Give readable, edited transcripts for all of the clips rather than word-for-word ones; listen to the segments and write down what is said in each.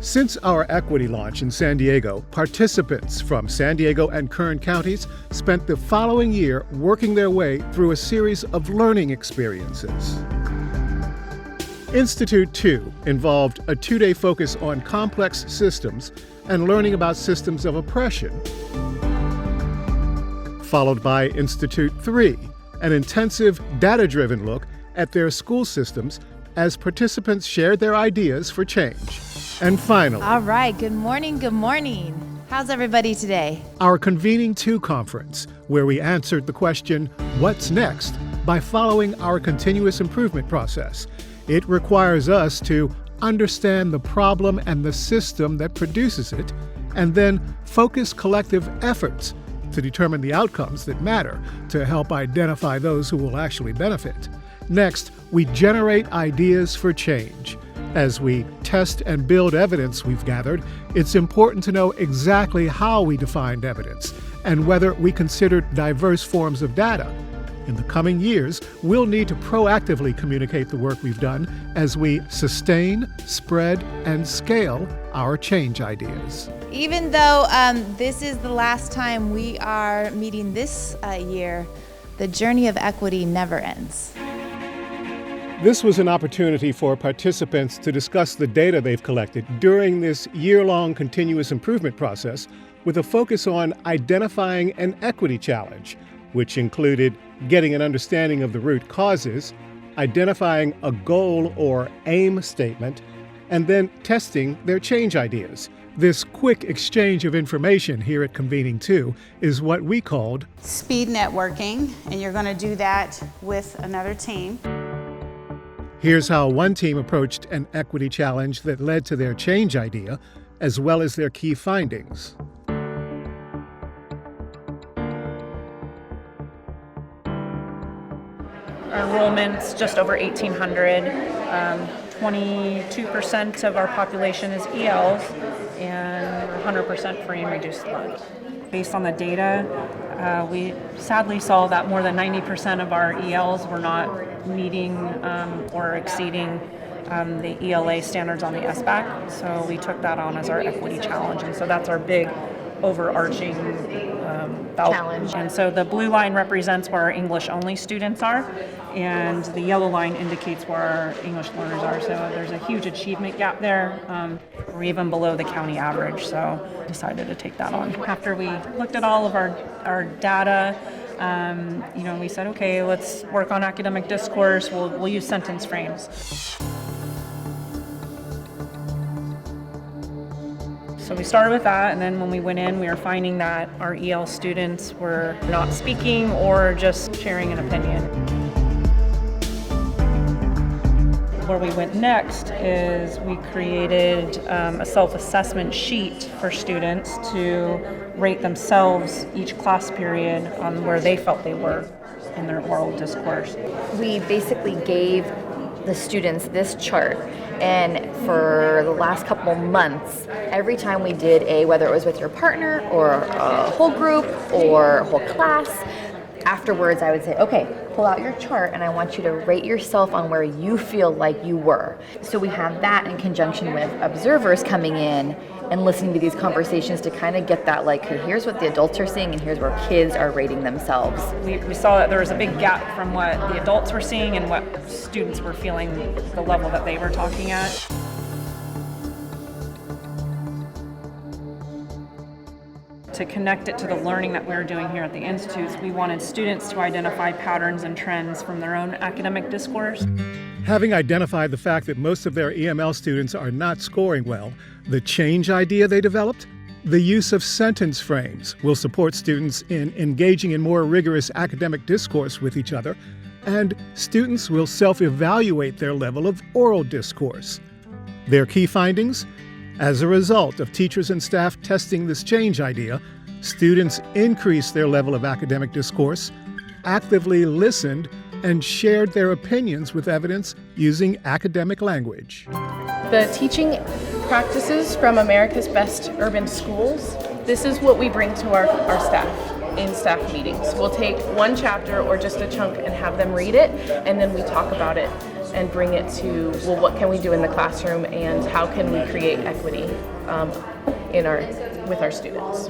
Since our equity launch in San Diego, participants from San Diego and Kern counties spent the following year working their way through a series of learning experiences. Institute 2 involved a 2-day focus on complex systems and learning about systems of oppression, followed by Institute 3, an intensive data-driven look at their school systems as participants shared their ideas for change. And finally, all right, good morning, good morning. How's everybody today? Our Convening 2 conference, where we answered the question, what's next, by following our continuous improvement process. It requires us to understand the problem and the system that produces it, and then focus collective efforts to determine the outcomes that matter to help identify those who will actually benefit. Next, we generate ideas for change. As we test and build evidence we've gathered, it's important to know exactly how we defined evidence and whether we considered diverse forms of data. In the coming years, we'll need to proactively communicate the work we've done as we sustain, spread, and scale our change ideas. Even though this is the last time we are meeting this year, the journey of equity never ends. This was an opportunity for participants to discuss the data they've collected during this year-long continuous improvement process with a focus on identifying an equity challenge, which included getting an understanding of the root causes, identifying a goal or aim statement, and then testing their change ideas. This quick exchange of information here at Convening 2 is what we called speed networking, and you're going to do that with another team. Here's how one team approached an equity challenge that led to their change idea, as well as their key findings. Our enrollment's just over 1,800. 22% of our population is ELs, and 100% free and reduced lunch. Based on the data, we sadly saw that more than 90% of our ELs were not meeting or exceeding the ELA standards on the SBAC. So we took that on as our equity challenge, and so that's our big overarching challenge. And so the blue line represents where our English-only students are, and the yellow line indicates where our English learners are. So there's a huge achievement gap there. We're even below the county average, so decided to take that on. After we looked at all of our data, we said, okay, let's work on academic discourse. We'll use sentence frames. So we started with that, and then when we went in, we were finding that our EL students were not speaking or just sharing an opinion. Where we went next is we created a self-assessment sheet for students to rate themselves each class period on where they felt they were in their oral discourse. We basically gave the students this chart, and for the last couple months, every time we did whether it was with your partner or a whole group or a whole class, afterwards I would say, okay, pull out your chart and I want you to rate yourself on where you feel like you were. So we have that in conjunction with observers coming in and listening to these conversations to kind of get that, like, hey, here's what the adults are seeing and here's where kids are rating themselves. We saw that there was a big gap from what the adults were seeing and what students were feeling, the level that they were talking at. To connect it to the learning that we were doing here at the Institutes, we wanted students to identify patterns and trends from their own academic discourse. Having identified the fact that most of their EML students are not scoring well, the change idea they developed, the use of sentence frames, will support students in engaging in more rigorous academic discourse with each other, and students will self-evaluate their level of oral discourse. Their key findings? As a result of teachers and staff testing this change idea, students increased their level of academic discourse, actively listened, and shared their opinions with evidence using academic language. The teaching practices from America's Best Urban Schools, this is what we bring to our staff in staff meetings. We'll take one chapter or just a chunk and have them read it, and then we talk about it. and bring it to, well, what can we do in the classroom and how can we create equity with our students.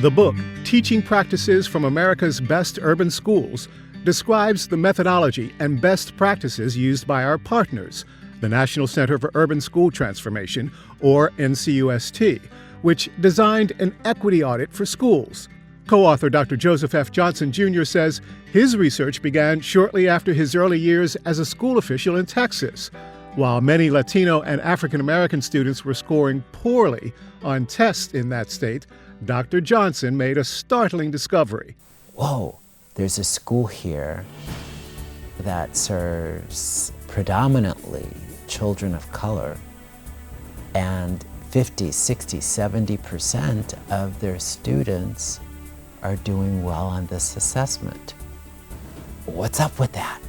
The book, Teaching Practices from America's Best Urban Schools, describes the methodology and best practices used by our partners, the National Center for Urban School Transformation, or NCUST, which designed an equity audit for schools. Co-author Dr. Joseph F. Johnson Jr. says his research began shortly after his early years as a school official in Texas. While many Latino and African American students were scoring poorly on tests in that state, Dr. Johnson made a startling discovery. Whoa, there's a school here that serves predominantly children of color, and 50, 60, 70% of their students are doing well on this assessment. What's up with that?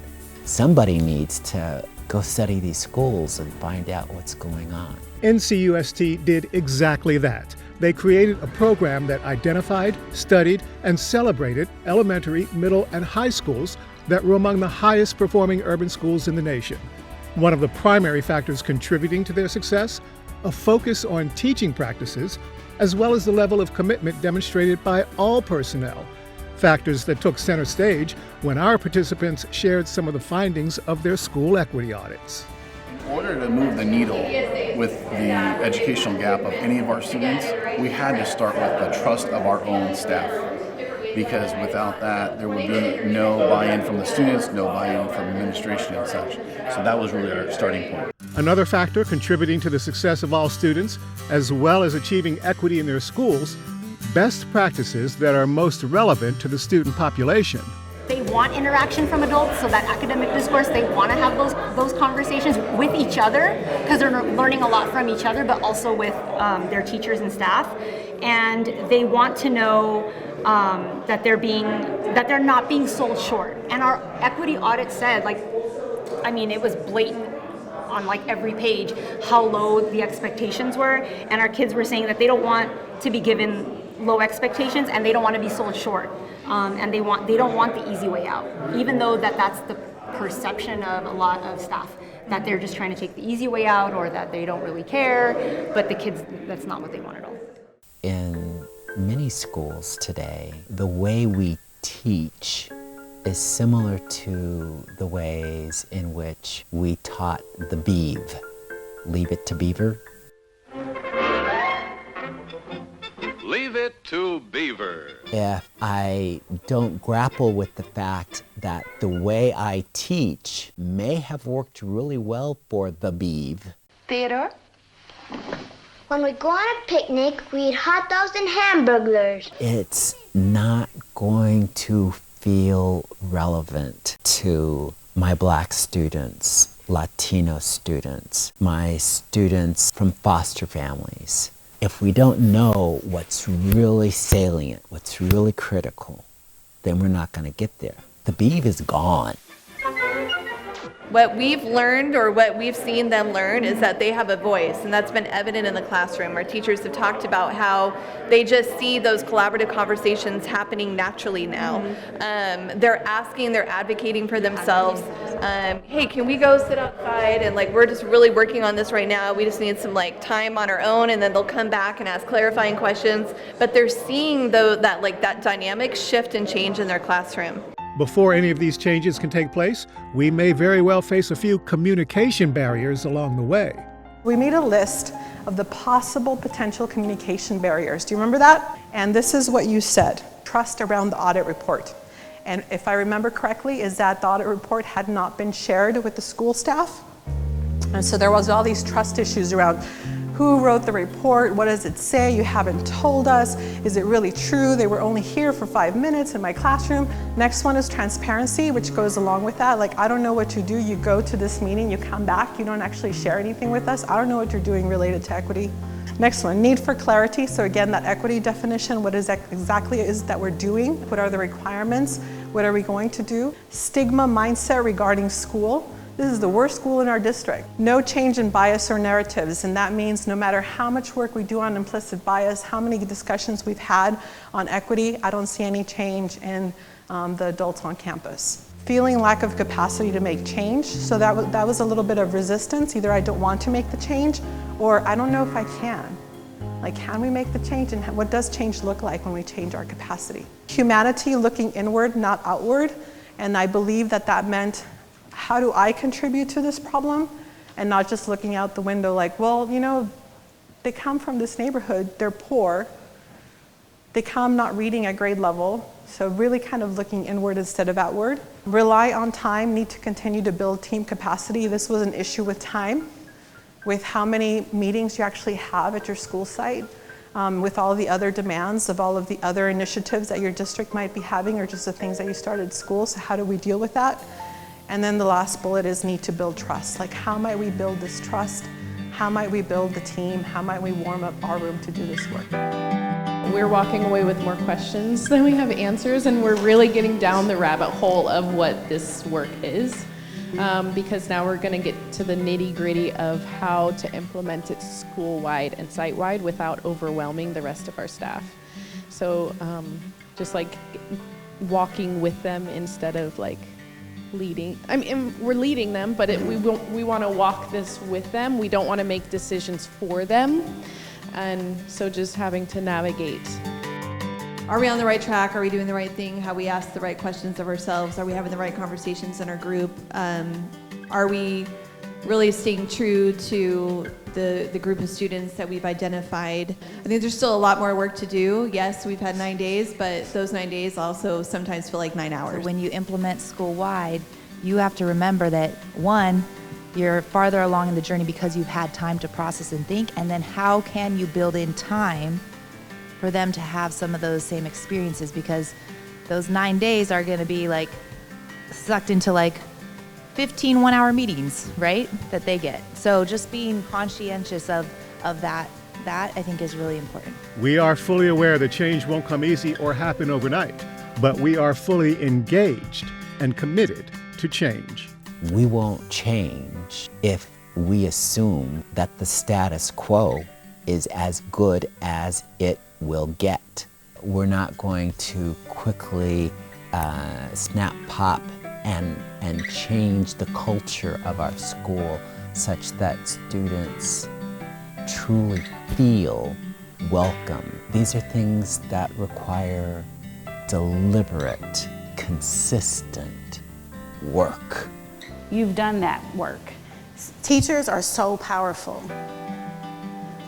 Somebody needs to go study these schools and find out what's going on. NCUST did exactly that. They created a program that identified, studied, and celebrated elementary, middle, and high schools that were among the highest performing urban schools in the nation. One of the primary factors contributing to their success, a focus on teaching practices, as well as the level of commitment demonstrated by all personnel, factors that took center stage when our participants shared some of the findings of their school equity audits. In order to move the needle with the educational gap of any of our students, we had to start with the trust of our own staff, because without that, there would be no buy-in from the students, no buy-in from administration and such. So that was really our starting point. Another factor contributing to the success of all students, as well as achieving equity in their schools, best practices that are most relevant to the student population. They want interaction from adults, so that academic discourse, they want to have those conversations with each other, because they're learning a lot from each other, but also with their teachers and staff. And they want to know that they're not being sold short. And our equity audit said, it was blatant on every page how low the expectations were, and our kids were saying that they don't want to be given low expectations and they don't want to be sold short, and they don't want the easy way out, even though that's the perception of a lot of staff, that they're just trying to take the easy way out or that they don't really care, but the kids, that's not what they want at all. In many schools today, the way we teach is similar to the ways in which we taught the beeve. Leave it to Beaver. Leave it to Beaver. If I don't grapple with the fact that the way I teach may have worked really well for the beeve. Theodore? When we go on a picnic, we eat hot dogs and hamburgers. It's not going to feel relevant to my Black students, Latino students, my students from foster families. If we don't know what's really salient, what's really critical, then we're not going to get there. The beeve is gone. What we've learned, or what we've seen them learn, is that they have a voice, and that's been evident in the classroom. Our teachers have talked about how they just see those collaborative conversations happening naturally now. They're asking, they're advocating for themselves. Hey, can we go sit outside, and we're just really working on this right now. We just need some time on our own, and then they'll come back and ask clarifying questions. But they're seeing that dynamic shift and change in their classroom. Before any of these changes can take place, we may very well face a few communication barriers along the way. We made a list of the possible potential communication barriers. Do you remember that? And this is what you said: trust around the audit report. And if I remember correctly, is that the audit report had not been shared with the school staff. And so there was all these trust issues around who wrote the report, what does it say, you haven't told us, is it really true, they were only here for 5 minutes in my classroom. Next one is transparency, which goes along with that. I don't know what you do, you go to this meeting, you come back, you don't actually share anything with us. I don't know what you're doing related to equity. Next one, need for clarity. So again, that equity definition, what is exactly is that we're doing, what are the requirements, what are we going to do? Stigma mindset regarding school. This is the worst school in our district. No change in bias or narratives, and that means no matter how much work we do on implicit bias, how many discussions we've had on equity, I don't see any change in the adults on campus. feeling lack of capacity to make change. So that was a little bit of resistance. Either I don't want to make the change, or I don't know if I can. Like, can we make the change, and what does change look like when we change our capacity? Humanity, looking inward, not outward, and I believe that that meant, how do I contribute to this problem? And not just looking out the window like, well, you know, they come from this neighborhood, they're poor, they come not reading at grade level, so really kind of looking inward instead of outward. Rely on time, need to continue to build team capacity. This was an issue with time, with how many meetings you actually have at your school site, with all the other demands of all of the other initiatives that your district might be having, or just the things that you started at school. So how do we deal with that? And then the last bullet is need to build trust. Like, how might we build this trust? How might we build the team? How might we warm up our room to do this work? We're walking away with more questions than we have answers, and we're really getting down the rabbit hole of what this work is. Because now we're going to get to the nitty-gritty of how to implement it school-wide and site-wide without overwhelming the rest of our staff. So just like walking with them instead of like leading. I mean, we're leading them, but we want to walk this with them. We don't want to make decisions for them. And so just having to navigate. Are we on the right track? Are we doing the right thing? Have we asked the right questions of ourselves? Are we having the right conversations in our group? Are we really staying true to the group of students that we've identified? I think there's still a lot more work to do. Yes, we've had 9 days, but those 9 days also sometimes feel like 9 hours. When you implement school-wide, you have to remember that, one, you're farther along in the journey because you've had time to process and think, and then how can you build in time for them to have some of those same experiences, because those 9 days are going to be like sucked into like 15 1-hour meetings, right, that they get. So just being conscientious of that I think is really important. We are fully aware that change won't come easy or happen overnight, but we are fully engaged and committed to change. We won't change if we assume that the status quo is as good as it will get. We're not going to quickly snap, pop, and change the culture of our school such that students truly feel welcome. These are things that require deliberate, consistent work. You've done that work. Teachers are so powerful.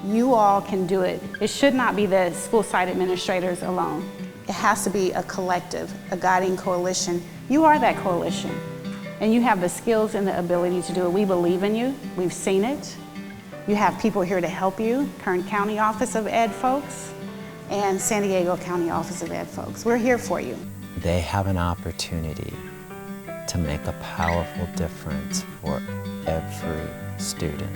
You all can do it. It should not be the school site administrators alone. It has to be a collective, a guiding coalition. You are that coalition, and you have the skills and the ability to do it. We believe in you. We've seen it. You have people here to help you, Kern County Office of Ed folks and San Diego County Office of Ed folks. We're here for you. They have an opportunity to make a powerful difference for every student.